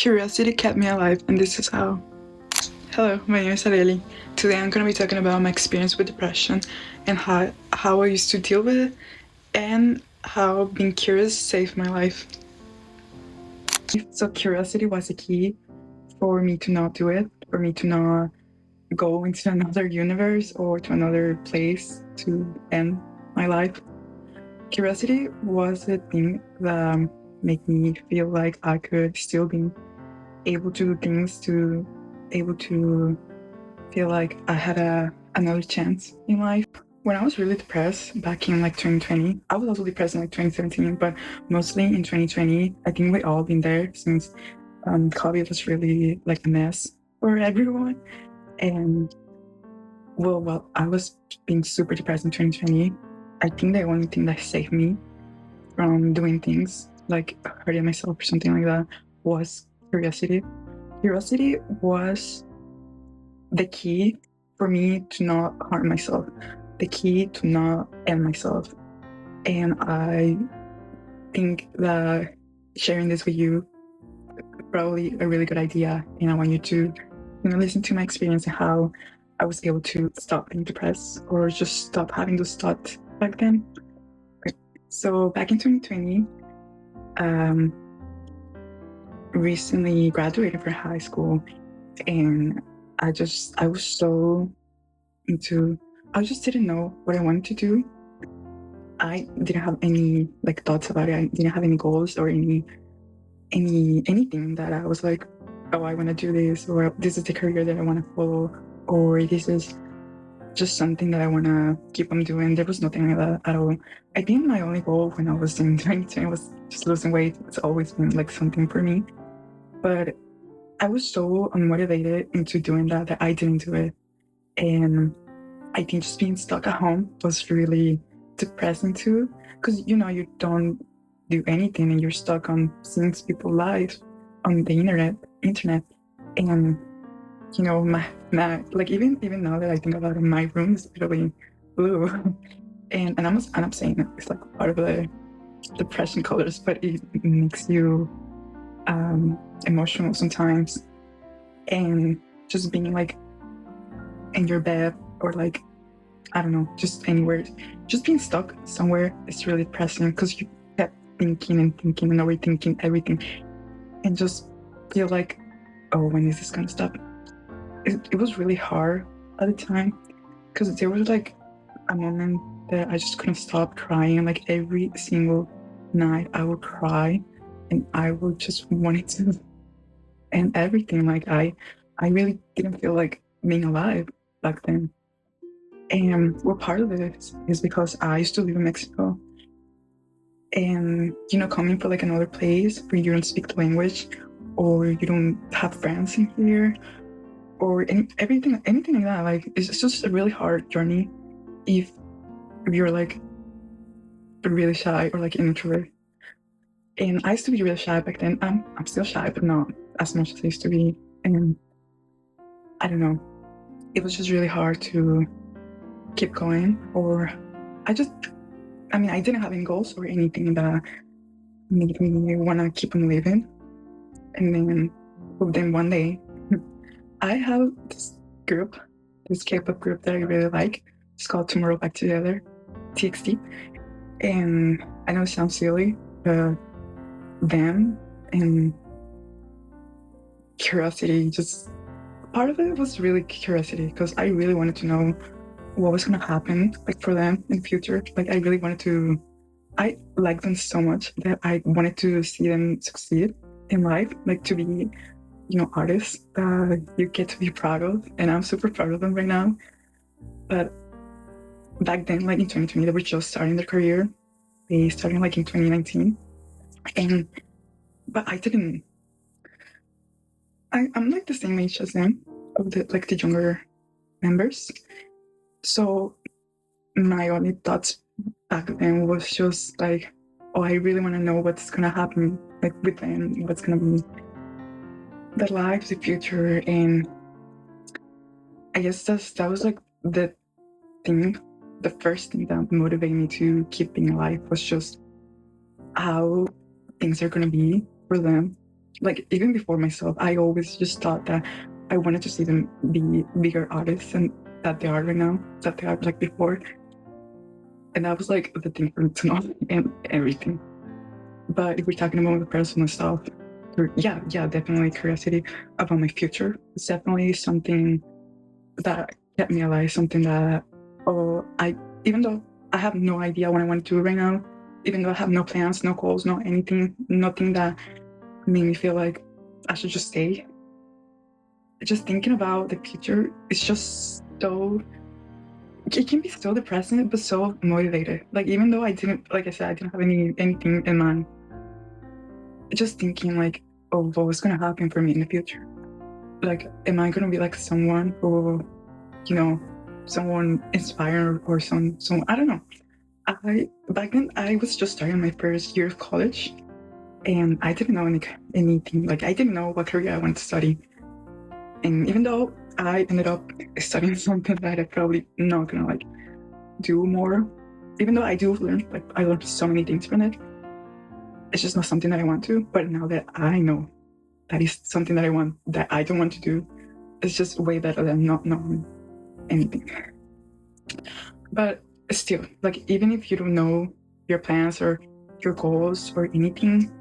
Curiosity kept me alive, and this is how. Hello, my name is Areli. Today I'm going to be talking about my experience with depression and how I used to deal with it, and how being curious saved my life. So curiosity was a key for me to not do it, for me to not go into another universe or to another place to end my life. Curiosity was the thing that made me feel like I could still be able to do things, to able to feel like I had another chance in life. When I was really depressed back in like 2020, I was also depressed in like 2017, but mostly in 2020, I think we all been there since COVID was really like a mess for everyone. And well, I was being super depressed in 2020. I think the only thing that saved me from doing things like hurting myself or something like that was curiosity. Curiosity was the key for me to not harm myself, the key to not end myself. And I think that sharing this with you is probably a really good idea. And I want you to listen to my experience and how I was able to stop being depressed or just stop having those thoughts back then. So back in 2020, recently graduated from high school, and I was so into, I just didn't know what I wanted to do. I didn't have any like thoughts about it. I didn't have any goals or anything that I was like, oh, I want to do this, or this is the career that I want to follow, or this is just something that I want to keep on doing. There was nothing like that at all. I think my only goal when I was in 2020 was just losing weight. It's always been like something for me. But I was so unmotivated into doing that I didn't do it. And I think just being stuck at home was really depressing too, because you don't do anything and you're stuck on seeing people's lives on the internet, and my like even now that I think about it, my room is literally blue, and I'm saying it's like part of the depression colors, but it makes you emotional sometimes, and just being like in your bed or like I don't know, just anywhere, just being stuck somewhere is really depressing because you kept thinking and thinking and overthinking everything, and just feel like, oh, when is this gonna stop? It was really hard at the time because there was like a moment that I just couldn't stop crying. Like every single night I would cry and I would just want it to end everything. Like I really didn't feel like being alive back then. And well, part of it is because I used to live in Mexico, and coming from like another place where you don't speak the language or you don't have friends in here or anything like that, like it's just a really hard journey if you're like really shy or like an introvert. And I used to be really shy back then. I'm still shy, but not as much as I used to be. And I don't know, it was just really hard to keep going, or I didn't have any goals or anything that made me want to keep on living. And then one day I have this K-pop group that I really like. It's called Tomorrow Back Together, TXT. And I know it sounds silly, but them and curiosity, just part of it was really curiosity because I really wanted to know what was going to happen like for them in the future. Like I like them so much that I wanted to see them succeed in life, like to be artists that you get to be proud of, and I'm super proud of them right now. But back then, like in 2020, they were just starting their career. They started like in 2019, but I'm like the same age as them, of the younger members. So my only thoughts back then was just like, oh, I really want to know what's gonna happen like with them, what's gonna be the life, the future. And I guess that was like the first thing that motivated me to keep being alive was just how things are gonna be for them like even before myself, I always just thought that I wanted to see them be bigger artists and that they are right now, that they are like before. And that was like the thing for me to know and everything. But if we're talking about the personal stuff, yeah, definitely curiosity about my future. It's definitely something that kept me alive, something that, even though I have no idea what I want to do right now, even though I have no plans, no goals, no anything, nothing that made me feel like I should just stay. Just thinking about the future is just so, it can be so depressing, but so motivated. Like, even though I didn't, like I said, I didn't have anything in mind, just thinking like, oh, what's gonna happen for me in the future? Like, am I gonna be like someone who, someone inspiring or some, I don't know. Back then I was just starting my first year of college, and I didn't know anything. Like, I didn't know what career I wanted to study. And even though I ended up studying something that I probably not gonna like do more, even though I do learn, like I learned so many things from it, it's just not something that I want to. But now that I know that is something that I want, that I don't want to do, it's just way better than not knowing anything. But still, like, even if you don't know your plans or your goals or anything,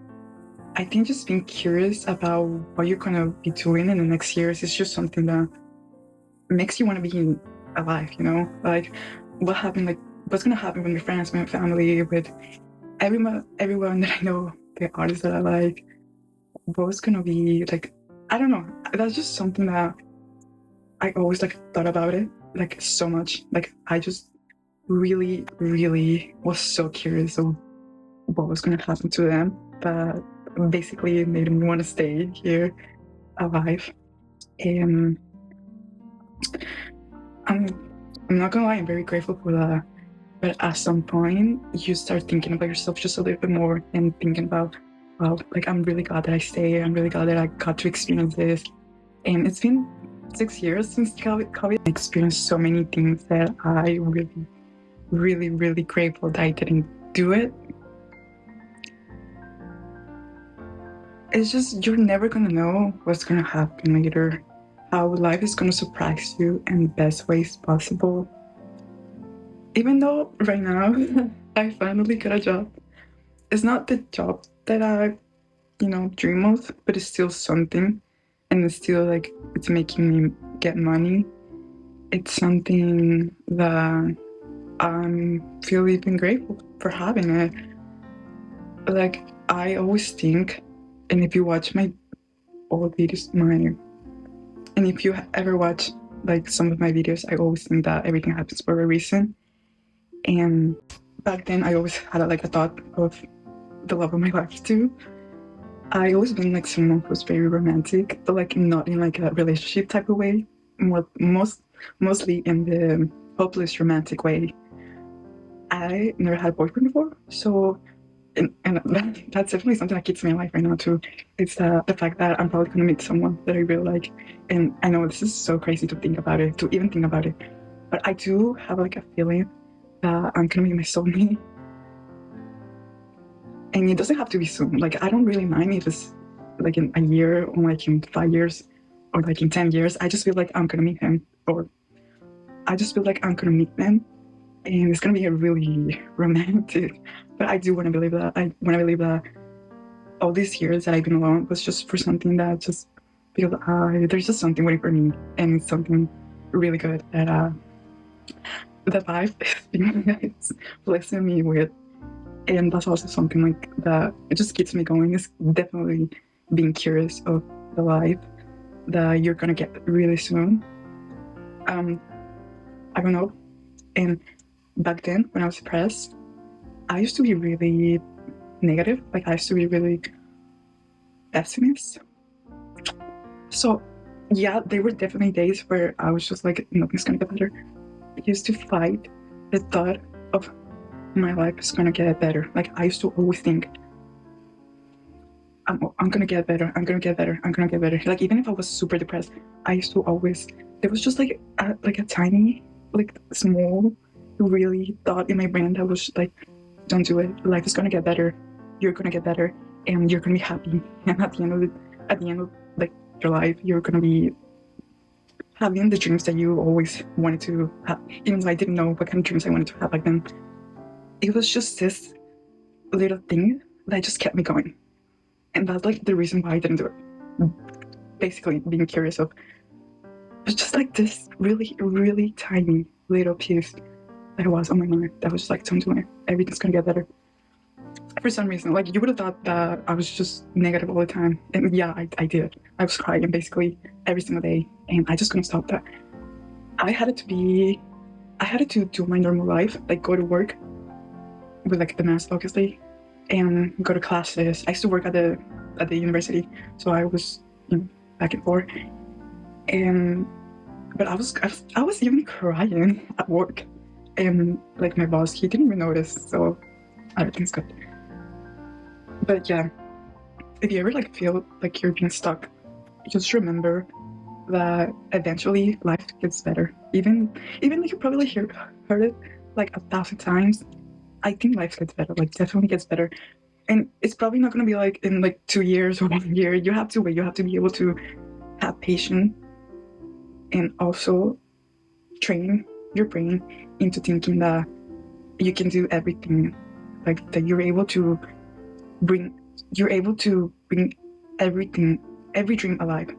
I think just being curious about what you're gonna be doing in the next years is just something that makes you want to be alive, like what happened, like what's gonna happen with my friends, my family, with everyone that I know, the artists that I like, what's gonna be like, I don't know. That's just something that I always like thought about it like so much. Like, I just really, really was so curious of what was gonna happen to them, but basically it made me want to stay here alive. And I'm not gonna lie, I'm very grateful for that. But at some point, you start thinking about yourself just a little bit more and thinking about, well, like, I'm really glad that I stayed. I'm really glad that I got to experience this. And it's been 6 years since COVID. I experienced so many things that I really, really, really grateful that I didn't do it. It's just, you're never gonna know what's gonna happen later, how life is gonna surprise you in the best ways possible. Even though right now I finally got a job, it's not the job that I, dream of, but it's still something, and it's still like, it's making me get money. It's something that I'm feel even grateful for having it. Like, I always think, and if you watch my old videos, and if you ever watch like some of my videos, I always think that everything happens for a reason. And back then I always had like a thought of the love of my life too. I always been like someone who's very romantic, but like not in like a relationship type of way, mostly in the hopeless romantic way. I never had a boyfriend before, so and that's definitely something that keeps me alive right now too. It's the fact that I'm probably gonna meet someone that I really like, and I know this is so crazy to even think about it, but I do have like a feeling that I'm gonna meet my soulmate, and it doesn't have to be soon. Like, I don't really mind if it's like in a year or like in 5 years or like in 10 years. I just feel like I'm gonna meet him, or I just feel like I'm gonna meet them, and it's gonna be a really romantic. But I do want to believe that. I want to believe that all these years that I've been alone was just for something that just feel there's just something waiting for me, and it's something really good that that life is blessing me with. And that's also something like that, it just keeps me going. It's definitely being curious of the life that you're gonna get really soon. I don't know. And back then, when I was depressed, I used to be really negative. Like, I used to be really pessimist. So yeah, there were definitely days where I was just like, nothing's gonna get better. I used to fight the thought of my life is gonna get better. Like, I used to always think, I'm gonna get better. I'm gonna get better. I'm gonna get better. Like, even if I was super depressed, I used to always, there was just like a tiny, like small, really thought in my brain that was like, don't do it. Life is gonna get better. You're gonna get better. and you're gonna be happy. And at the end of like your life, you're gonna be having the dreams that you always wanted to have. Even though I didn't know what kind of dreams I wanted to have back then, it was just this little thing that just kept me going, and that's like the reason why I didn't do it. Basically, being curious of, it's just like this really, really tiny little piece that was on my mind that was just like, don't do it. Everything's gonna get better. For some reason, like, you would have thought that I was just negative all the time, and yeah, I did. I was crying basically every single day, and I just couldn't stop that. I had to do my normal life, like go to work with like the mask, obviously, and go to classes. I used to work at the university, so I was, back and forth. But I was even crying at work, and like my boss, he didn't even notice, so everything's good. But yeah, if you ever like feel like you're being stuck, just remember that eventually life gets better. Even though you probably heard it like 1,000 times, I think life gets better, like definitely gets better. And it's probably not going to be like in like 2 years or 1 year. You have to wait. You have to be able to have patience, and also train your brain into thinking that you can do everything, like that you're able to bring everything, every dream alive.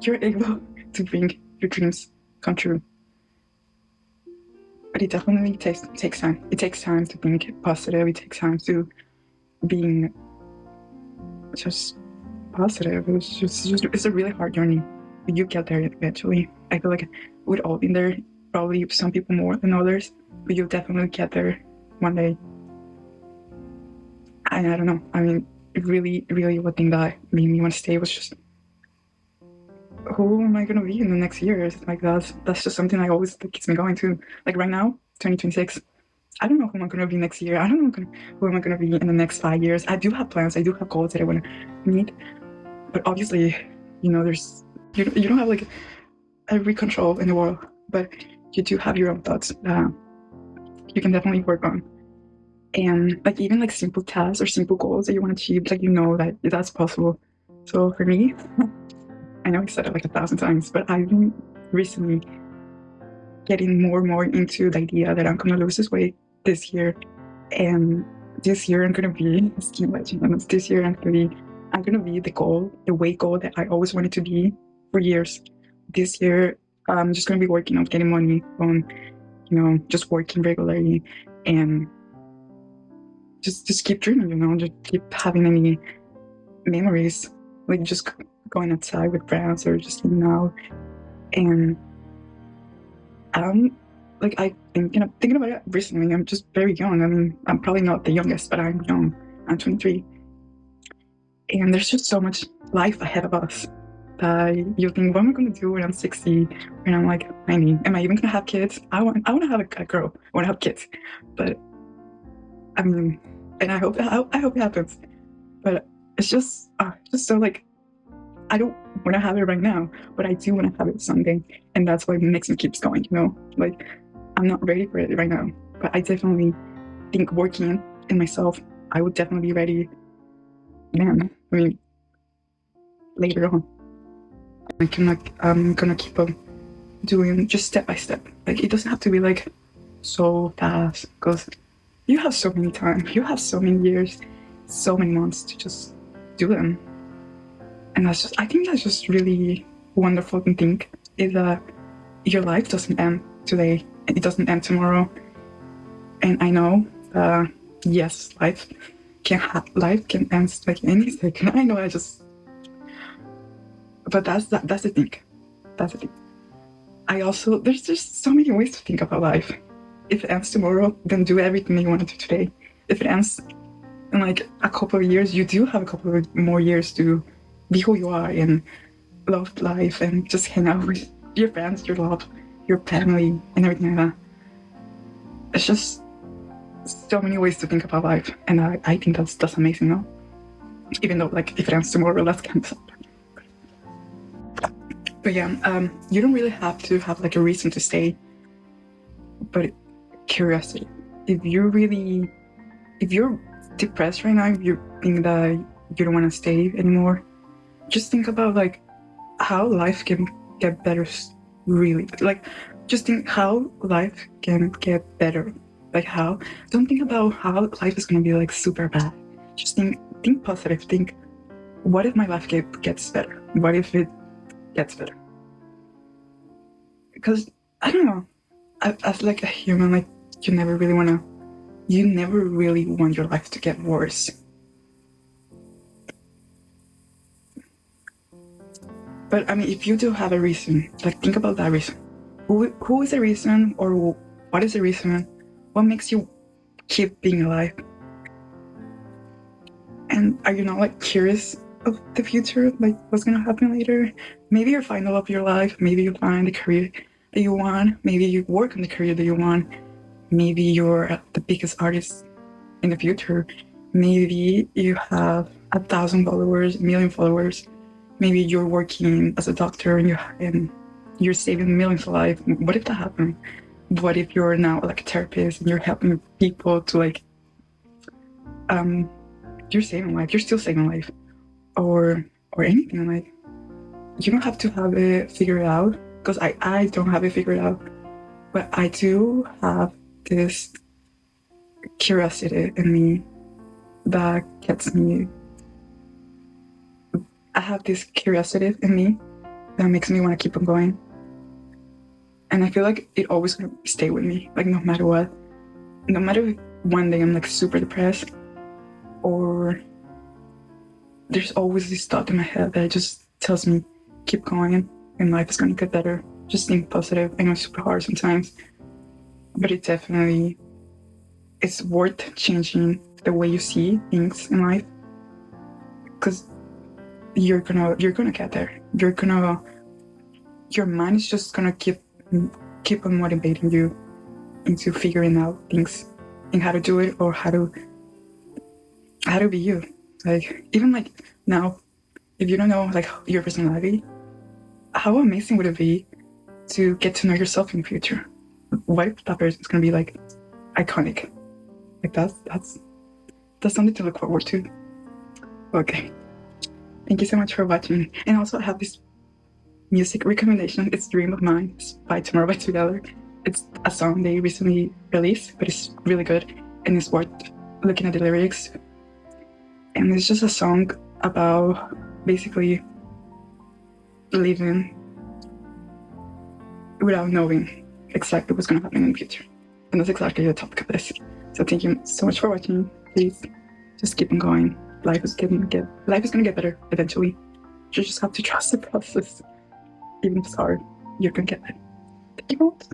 You're able to bring your dreams come true. But it definitely takes time. It takes time to think positive. It takes time to being just positive. It's a really hard journey. But you get there eventually. I feel like we've all been there. Probably some people more than others, but you'll definitely get there one day. And I don't know. I mean, really, really, one thing that made me want to stay was just, who am I gonna be in the next years? Like that's just something I always that keeps me going to. Like right now, 2026. I don't know who I'm gonna be next year. I don't know who am I gonna be in the next 5 years. I do have plans. I do have goals that I want to meet. But obviously, there's you don't have like every control in the world, but you do have your own thoughts that you can definitely work on. And like even like simple tasks or simple goals that you want to achieve, like that that's possible. So for me, I know I said it like 1,000 times, but I've been recently getting more and more into the idea that I'm gonna lose this weight this year, and this year I'm gonna be a skin legend. And this year I'm gonna be the weight goal that I always wanted to be for years. This year I'm just gonna be working on getting money on, just working regularly, and just keep dreaming, just keep having any memories, like just going outside with friends or just hanging out. And I've been thinking about it recently. I'm just very young. I mean, I'm probably not the youngest, but I'm young. I'm 23. And there's just so much life ahead of us that you think, what am I going to do when I'm 60? When I'm like 90? Am I even going to have kids? I want to have a girl. I want to have kids. But I mean, and I hope it happens. But it's just so like, I don't want to have it right now, but I do want to have it someday, and that's what makes me keep going. Like I'm not ready for it right now, but I definitely think working in myself, I would definitely be ready. Man, I mean, later on, I'm gonna keep on doing just step by step. Like it doesn't have to be like so fast, because you have so many time, you have so many years, so many months to just do them. And I think that's just really wonderful to think, is that your life doesn't end today, and it doesn't end tomorrow. And I know, yes, life can end like any second. I know, but that's the thing. That's the thing. There's just so many ways to think about life. If it ends tomorrow, then do everything you want to do today. If it ends in like a couple of years, you do have a couple of more years to be who you are and love life and just hang out with your friends, your love, your family, and everything like that. It's just so many ways to think about life, and I think that's amazing, no? Even though, like, if it ends tomorrow, that's kind of sad. But yeah, you don't really have to have like a reason to stay, but curiosity. If you're depressed right now, if you think that you don't want to stay anymore, just think about like how life can get better. Really, like just think how life can get better. Like how, don't think about how life is gonna be like super bad. Just think positive. Think, what if my life gets better? What if it gets better? Because I don't know, as like a human, like you never really want your life to get worse. But I mean, if you do have a reason, like think about that reason. Who is the reason, or what is the reason? What makes you keep being alive? And are you not like curious of the future, like what's gonna happen later? Maybe you find the love of your life. Maybe you find the career that you want. Maybe you work on the career that you want. Maybe you're the biggest artist in the future. Maybe you have 1,000 followers, 1,000,000 followers. Maybe you're working as a doctor and you're saving millions of lives. What if that happened? What if you're now like a therapist and you're helping people to like, you're saving life, you're still saving life, or anything. Like, you don't have to have it figured out, because I don't have it figured out, but I do have this curiosity in me that gets me. I have this curiosity in me that makes me want to keep on going. And I feel like it always gonna stay with me, like no matter what. No matter if one day I'm like super depressed, or there's always this thought in my head that just tells me, keep going and life is gonna get better. Just think positive. I know it's super hard sometimes, but it's worth changing the way you see things in life, because you're gonna get there. Your mind is just gonna keep on motivating you into figuring out things and how to do it, or how to be you. Like, even like now, if you don't know like your personality, how amazing would it be to get to know yourself in the future? What if that person's gonna be like iconic? Like that's something to look forward to. Okay, thank you so much for watching. And also, I have this music recommendation. It's Dream of Mine. It's by Tomorrow by Together. It's a song they recently released, but it's really good and it's worth looking at the lyrics. And it's just a song about basically living without knowing exactly what's going to happen in the future. And that's exactly the topic of this. So thank you so much for watching. Please just keep on going. Life is going to get better eventually. You just have to trust the process. Even if it's hard, you're going to get it. Thank you both.